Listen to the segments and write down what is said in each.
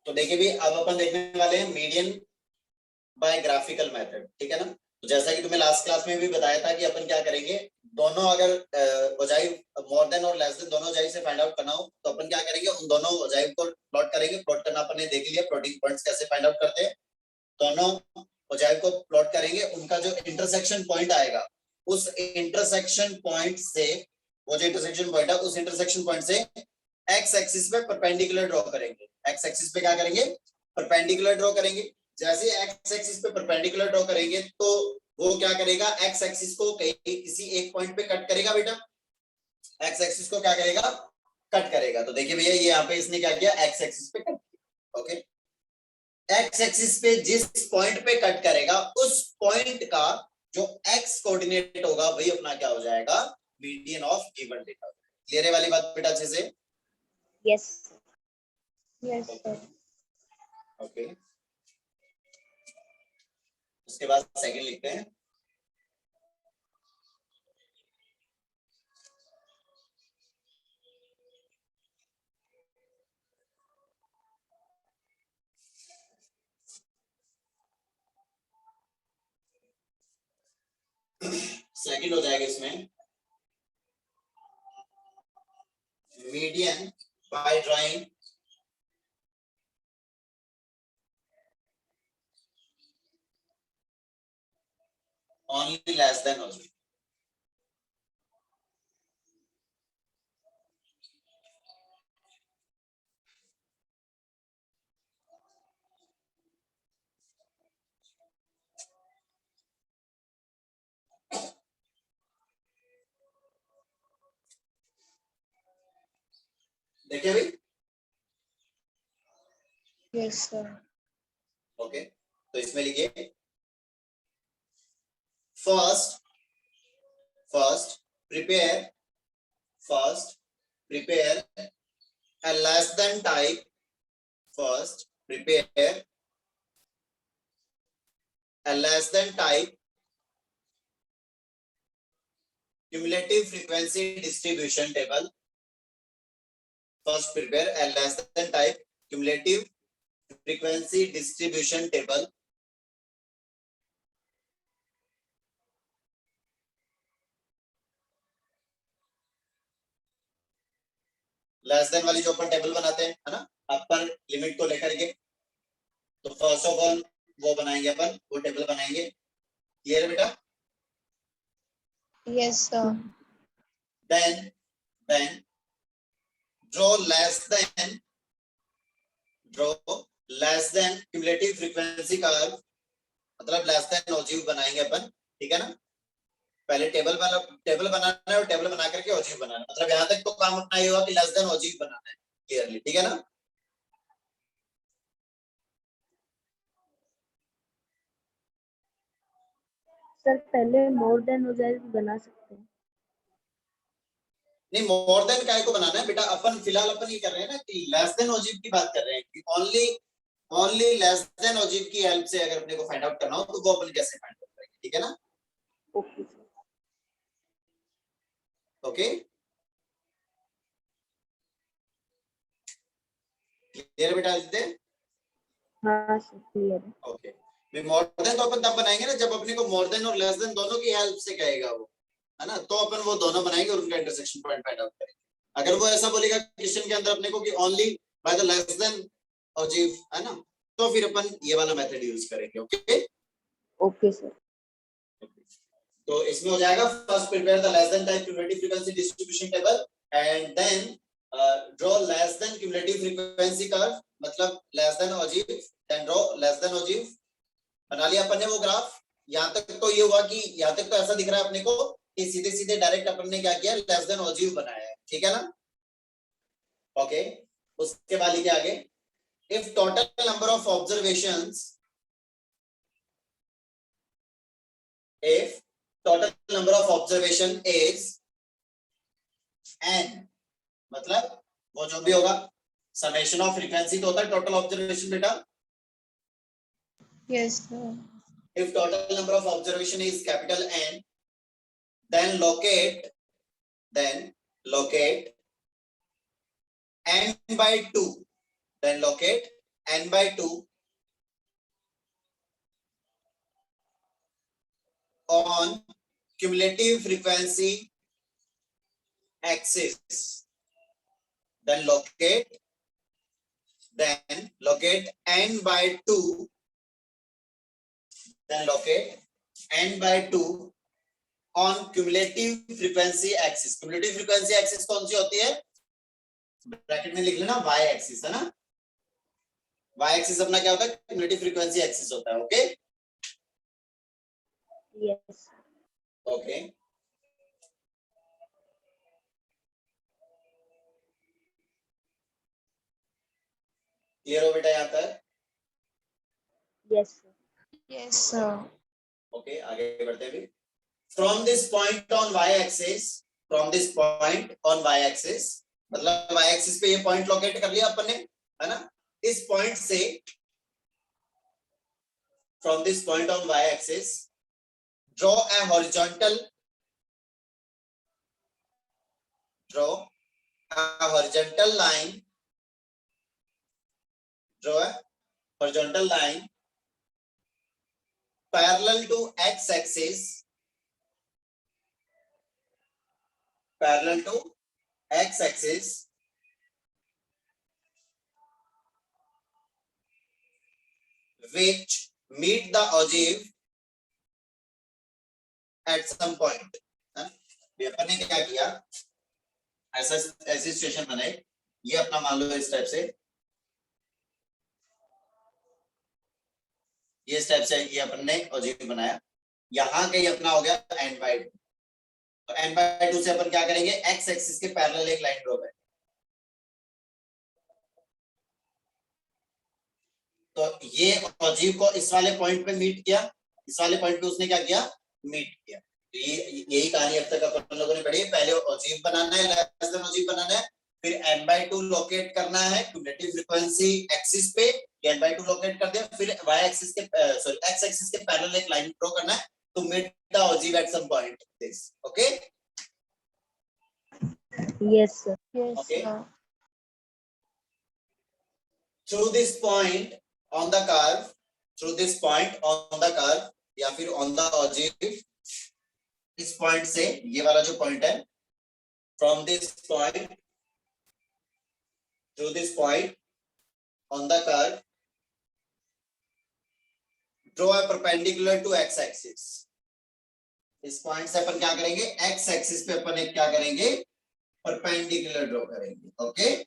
तो देखिए भी अब अपन देखने वाले हैं मीडियन बाय ग्राफिकल मेथड, ठीक है ना। तो जैसा कि तुम्हें लास्ट क्लास में भी बताया था कि अपन क्या करेंगे, दोनों अगर ओजाइव मोर देन और लेस देन दोनों ओजाइव से फाइंड आउट करना हो तो अपन क्या करेंगे, उन दोनों ओजाइव को प्लॉट करेंगे। प्लॉट करना अपन ने देख लिया, प्लॉटिंग पॉइंट्स कैसे फाइंड आउट करते हैं। दोनों ओजाइव को प्लॉट करेंगे, उनका जो इंटरसेक्शन पॉइंट आएगा उस इंटरसेक्शन पॉइंट से, वो जो इंटरसेक्शन पॉइंट है उस इंटरसेक्शन पॉइंट से एक्स एक्सिस पे परपेंडिकुलर ड्रॉ करेंगे। एक्स एक्सिस पे क्या करेंगे, परपेंडिकुलर ड्रॉ करेंगे। जैसे एक्स एक्सिस पे परपेंडिकुलर ड्रॉ करेंगे तो वो क्या करेगा, एक्स एक्सिस को किसी एक पॉइंट पे कट करेगा बेटा। एक्स एक्सिस को क्या करेगा, कट करेगा। तो देखिए भैया ये यहाँ पे इसने क्या किया, एक्स एक्सिस पे कट किया। ओके, एक्स एक्सिस पे जिस पॉइंट पे कट करेगा उस पॉइंट का जो एक्स कोऑर्डिनेट होगा वही अपना क्या हो जाएगा, median of given data. Clear है वाली बात बेटा अच्छे से? Yes yes sir. ओके, उसके बाद सेकंड लिखते हैं। सेकंड हो जाएगा इसमें median by drawing only less than or देखिए भाई। Yes sir. ओके, तो इसमें लिखिए first prepare a less than type. First prepare a less than type cumulative frequency distribution table. First prepare a less than type cumulative frequency distribution table. Less than वाली जो अपन table बनाते हैं है ना, upper limit को लेकर के, तो फर्स्ट ऑफ ऑल वो बनाएंगे अपन, वो टेबल बनाएंगे। क्लियर है बेटा? Yes sir. then draw less than cumulative frequency curve, मतलब लेस देन ओजीव बनाएंगे अपन, ठीक है ना। पहले टेबल बनाना है और टेबल बना करके ओजीव बनाना है, मतलब यहाँ तक तो काम अपना ये हुआ कि लेस देन ओजीव बनाना है क्लियरली, ठीक है ना। सर पहले मोर देन ओजाइव बना सकते हैं? नहीं, मोर देन काय को बनाना है बेटा, अपन फिलहाल अपन ये कर रहे हैं ना कि लेस देन ओजीव की बात कर रहे हैं कि ओनली लेस देन ओजीव की हेल्प से अगर अपने को फाइंड आउट करना हो तो वो अपन कैसे फाइंड आउट करेंगे, ठीक है ना। Okay sir. ओके, क्लियर बेटा आदित्य? हाँ सर क्लियर है। ओके, मोर देन तो अपन तब बनाएंगे ना जब अपने को मोर देन और लेस देन दोनों की हेल्प से कहेगा वो, है ना, तो अपन वो दोनों बनाएंगे और उनका इंटरसेक्शन पॉइंट फाइंड आउट करेंगे। अगर वो ऐसा बोलेगा क्वेश्चन के अंदर अपने को कि only by the less than ogive, है ना, तो फिर अपन ये वाला मेथड यूज करेंगे। Okay okay sir. तो इसमें हो जाएगा first prepare the less than type cumulative frequency distribution table and then draw less than cumulative frequency curve, मतलब less than ogive, then draw less than ogive. बना लिया अपन ने वो ग्राफ। यहाँ तक तो ये हुआ कि यहाँ तक तो ऐसा दिख रहा है अपने को कि सीधे सीधे डायरेक्ट अपन ने क्या किया, लेस देन ओजीव बनाया है, ठीक है ना। ओके, उसके बाद लिखे आगे if total number of observations, if total number of observation is n, मतलब वो जो भी होगा समेशन ऑफ फ्रीक्वेंसी तो होता है टोटल ऑब्जर्वेशन बेटा। Yes sir. if total number of observation is capital N, then locate n by 2, then locate n/2 on cumulative frequency axis, then locate n/2, then locate n/2 on cumulative frequency axis. cumulative frequency axis कौन सी होती है? Bracket में लिख लेना y axis, है ना? y axis अपना क्या होता है? cumulative frequency axis होता है. Okay Yes. ओके क्लियर हो बेटा यहाँ तक? Yes. Yes, sir. ओके आगे बढ़ते हैं. From this point on y axis, from this point on y axis, मतलब y axis पे ये पॉइंट लोकेट कर लिया अपन ने, है ना? इस पॉइंट से, from this point on y axis, draw a horizontal line, draw a horizontal line parallel to x axis, which meet the ogive at some point. ये अपन ने क्या किया, ऐसी सिचुएशन बनाई, ये अपना मान लो इस टाइप से, ये स्टेप से ये अपन ने ओजिव बनाया, यहाँ कहीं अपना हो गया n/2. तो n/2 से अपन क्या करेंगे, x एक्सिस के पैरेलल एक लाइन ड्रॉ करेंगे. तो ये ओजिव को इस वाले पॉइंट पे मीट किया, इस वाले पॉइंट पे उसने क्या किया, मीट किया. तो ये यही कहानी अब तक अपन लोगों ने पढ़ी है. पहले ओजिव बनाना है, लेस देन ओजिव बनाना है, फिर n/2 लोकेट करना है क्यूमुलेटिव फ्रीक्वेंसी एक्सिस पे, n/2 लोकेट कर दिया, फिर y एक्सिस के सॉरी x एक्सिस के पैरेलल एक लाइन ड्रॉ करना है to meet the ogive at some point. This okay? Yes, sir. Yes, Okay. sir. Through this point on the curve, through this point on the curve या फिर on the ogive, इस point से, ये वाला जो point है, from this point to this point on the curve, draw a perpendicular to x axis. इस point से अपन क्या करेंगे, x एक्सिस पे अपन एक क्या करेंगे, परपेंडिकुलर ड्रॉ करेंगे. ओके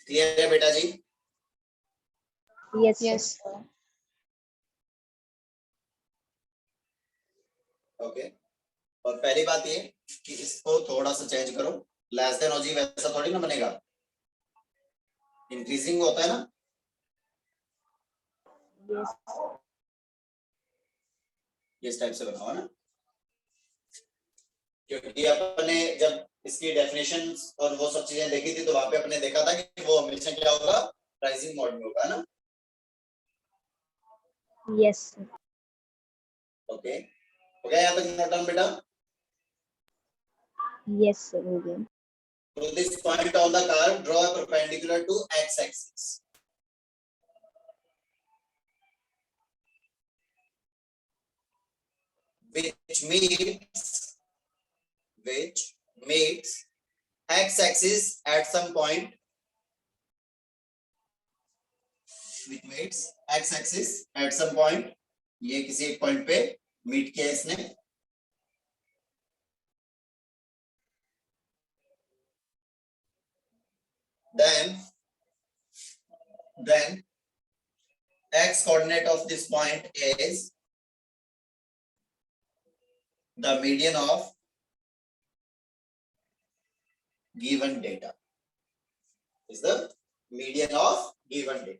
क्लियर है बेटा जी? Yes, sir. Yes, sir. Okay और पहली बात ये कि इसको थोड़ा सा चेंज करो, लेस देन ओजिव ऐसा थोड़ी ना बनेगा, इंक्रीजिंग होता है ना. Yes. इस टाइप से बनाओ ना, क्योंकि अपने जब इसकी डेफिनेशन और वो सब चीजें देखी थी तो वहां पे अपने देखा था कि वो हमेशा क्या होगा, राइजिंग मोड में होगा ना. Yes, sir. ओके हो गया यहाँ तक नोट डाउन बेटा? Yes, sir. हो गया. To this point on the curve, draw a perpendicular to x axis. Which meets x axis at some point, which meets x axis at some point, ये किसी एक पॉइंट पे meet किया इसने. then x coordinate of this point is the median of given data, is the median of given data.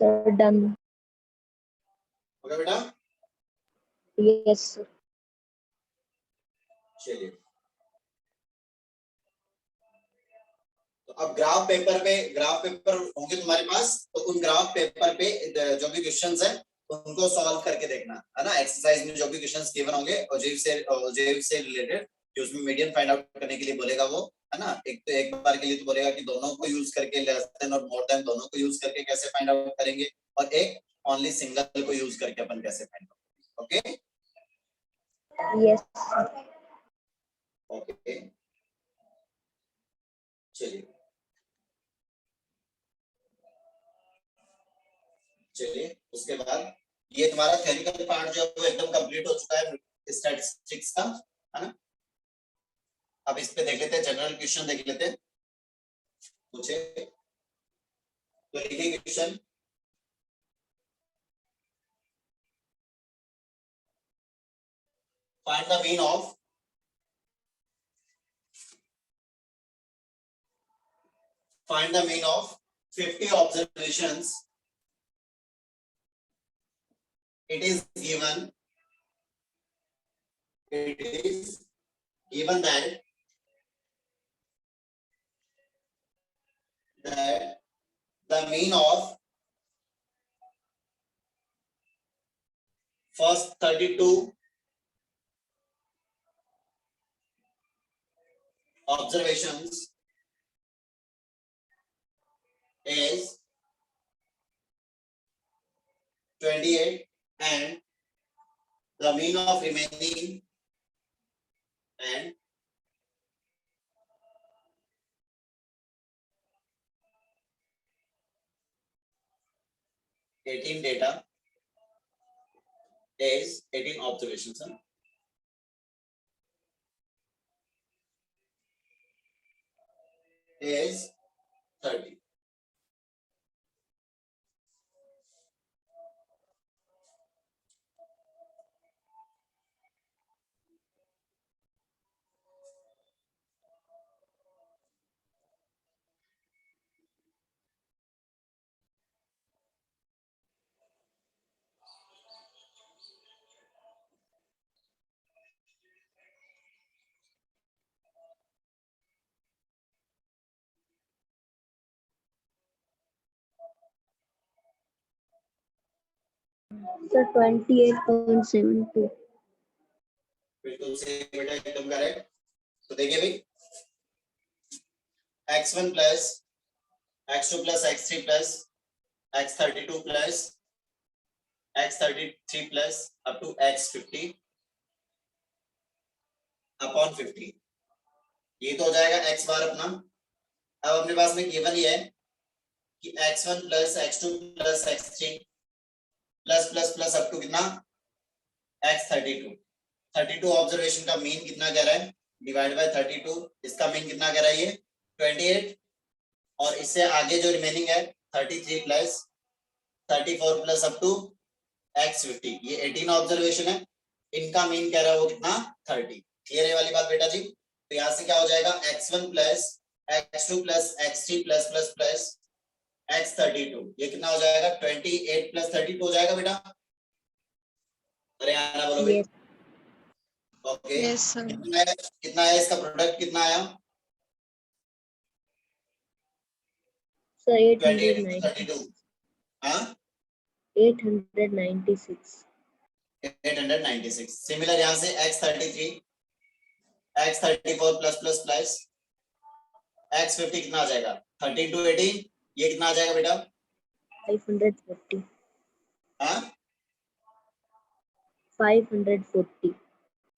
Sir done. Okay बेटा, yes sir. चलिए। तो अब ग्राफ पेपर होंगे तुम्हारे पास, तो उन ग्राफ पेपर पे जो भी क्वेश्चंस है उनको सॉल्व करके देखना है ना। एक्सरसाइज में जो भी क्वेश्चंस गिवन होंगे ऑब्जेक्टिव से रिलेटेड, जो उसमें मीडियन फाइंड आउट करने के लिए बोलेगा वो, है ना। एक तो एक बार के लिए तो बोलेगा कि दोनों को यूज करके, लेस देन और मोर देन दोनों को यूज करके कैसे फाइंड आउट करेंगे, और एक ओनली सिंगल को यूज करके अपन कैसे find out. Okay yes sir. Okay, चलिए चलिए। उसके बाद ये तुम्हारा थ्योरिटिकल पार्ट जो है वो एकदम कंप्लीट हो चुका है स्टैटिस्टिक्स का, है ना। अब इस पे देख लेते हैं, जनरल क्वेश्चन देख लेते हैं। पूछे तो लिखिए question, find the mean of find the mean of 50 observations. It is given that the mean of first 32 observations is 28, and the mean of remaining and data is 18 observations, is 30. Sir 28.72। बिल्कुल सही बेटा, एकदम correct. तो देखिए भाई, x1 plus x2 plus x3 plus x32 plus x33 plus up to x50 upon 50, ये तो हो जाएगा x बार अपना। अब अपने पास में गिवन ये है कि x1 plus x2 plus x3 plus plus plus up to कितना x32। 32 ऑब्जर्वेशन का मीन कितना कह रहा है, डिवाइड बाय 32, इसका मीन कितना कह रहा है ये 28, और इससे आगे जो रिमेनिंग है 33 plus 34 plus up to x50, ये 18 ऑब्जर्वेशन है, इनका मीन कह रहा है वो कितना 30। क्लियर है वाली बात बेटा जी। तो यहां से क्या हो जाएगा x1 plus x2 plus x3 plus plus plus x32, ये कितना हो जाएगा 28 प्लस 32 हो जाएगा बेटा। अरे आना बोलो भाई। Yes okay, yes sir. कितना है इसका प्रोडक्ट कितना आया सर 28 896। 32, हाँ 896। 896। सिमिलर यहां से x33 x34 plus plus plus x50 कितना आ जाएगा 13 to 18, ये कितना आ जाएगा बेटा 540। हाँ 540।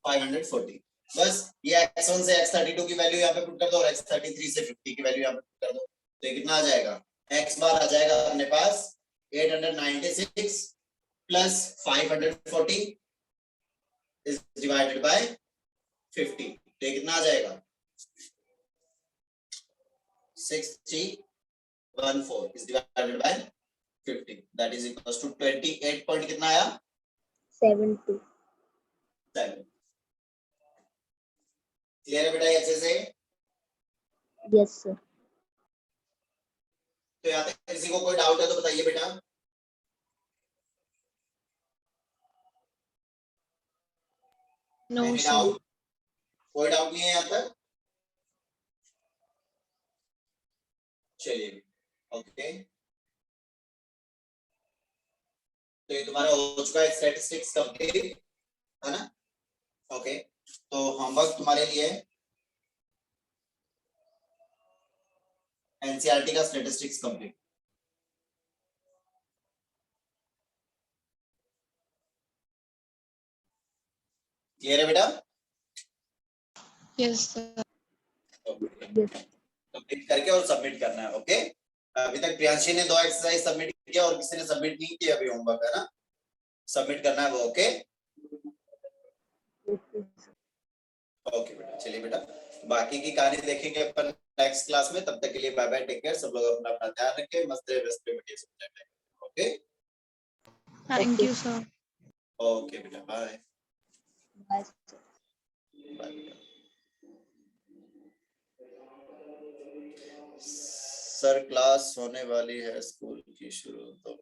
540। बस ये x1 से x32 की वैल्यू यहाँ पे पुट कर दो और x33 से 50 की वैल्यू यहाँ पे पुट कर दो, तो ये कितना आ जाएगा x बार आ जाएगा अपने पास 896 प्लस 540 इज डिवाइडेड बाय 50, तो ये कितना आ जाएगा 6314 is divided by 50, that is equals to 28 point कितना आया 72। 7। क्लियर है बेटा अच्छे से। Yes sir. तो यहाँ तक किसी को कोई डाउट है तो बताइए बेटा। No Any sir. doubt? कोई डाउट नहीं है यहाँ तक? चलिए ओके, तो ये तुम्हारा हो चुका है स्टैटिस्टिक्स कंप्लीट, है ना? ओके, तो होमवर्क तुम्हारे लिए एनसीईआरटी का स्टैटिस्टिक्स कंप्लीट। क्लियर है बेटा? Yes sir. कंप्लीट करके और सबमिट करना है। ओके, अभी तक प्रियांशी ने 2 एक्सरसाइज सबमिट किया और किसी ने सबमिट नहीं किया अभी होमवर्क, है ना? सबमिट करना है वो। ओके ओके बेटा, चलिए बेटा, बाकी की कहानी देखेंगे अपन नेक्स्ट क्लास में। तब तक के लिए बाय बाय, टेक केयर, सब लोग अपना अपना ध्यान रखें, मस्त रहे, बेस्ट रहे, okay thank you sir. Okay बेटा, बाय बाय। बाय बेटा। सर क्लास होने वाली है स्कूल की शुरू, तो